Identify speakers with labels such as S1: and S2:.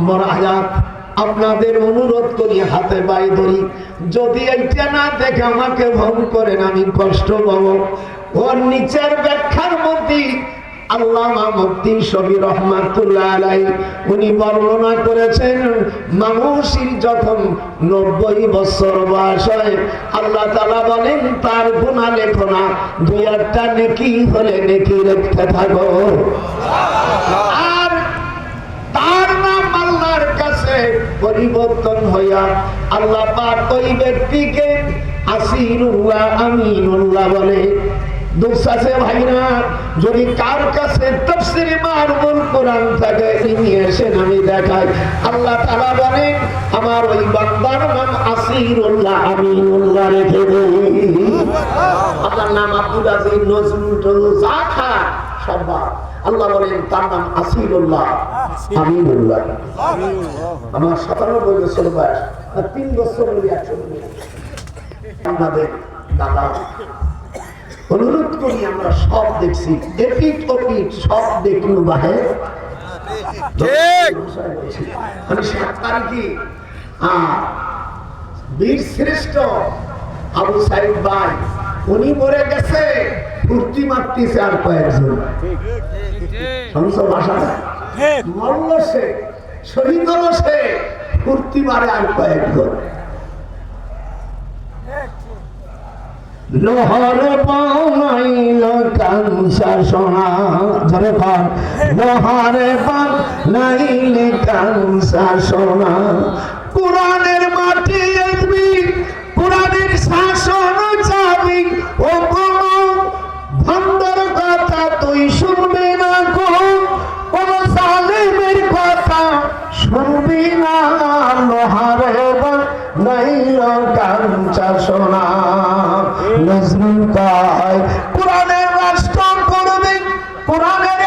S1: নম্বর আয়াত। আপনাদের অনুরোধ করি, হাতে বাই ধরি, যদি এইটা না দেখে আমাকে ভুল করেন আমি কষ্ট পাবো। ওর নিচের ব্যাখ্যার মধ্যে আল্লামা মুফতি শফি রহমাতুল্লাহ আলাইহি উনি বর্ণনা করেছেন, মানুষের যখন 90 বছর বয়স হয় আল্লাহ তাআলা বলেন তার গুনাহ লেখো না, 2-1টা নেকি হলে নেকি লিখতে থাকো। আর তার নাম আল্লাহর কাছে পরিবর্তন হইয়া আল্লাহ পাক ওই ব্যক্তিকে আসিরুল্লাহ আমিনুল্লাহ বলে। দুঃসাসে ভাইরা, যদি কার কাছে তাফসীরে মারুল কোরআন থাকে নিয়ে এসেন, আমি দেখাই। আল্লাহ তাআলা বলেন আমার ওই বান্দার নাম আসিরুল্লাহ আমিনুল্লাহ রেখে দেই। আপনার নাম আব্দুল আজিজ, নজরুল, জাখা সবার, আল্লাহ বলেন তার নাম আসিরুল্লাহ আমিনুল্লাহ। আমার 97 বছর বয়স, 3 বছর হলে 100 আমাদের দাদা। অনুরোধ করি, আমরা সব দেখছি, এপিট ওপিট সব দেখলু বাহে বীর শ্রেষ্ঠ আবু সাইদ ভাই উনি মরে গেছে, ফুর্তি মারতেছে আর কয়েকজন সমস্ত ভাষা মরল সে, শহীদ হল সে, ফুর্তি মারে আর কয়েকজন। লোহারে বানাইল কাঞ্চা সোনা, ধরে পান লোহারে বানাইল কাঞ্চা সোনা, কোরআনের মাটি আসবি, কোরআনের শাসন চাবি, ও কোন ভণ্ডর কথা তুই শুনবি না, কোন জালেমের কথা শুনবি না, লোহারে বানাইল কাঞ্চা সোনা। নজরুল কয় কোরআনের রাষ্ট্র করবে, কোরআনের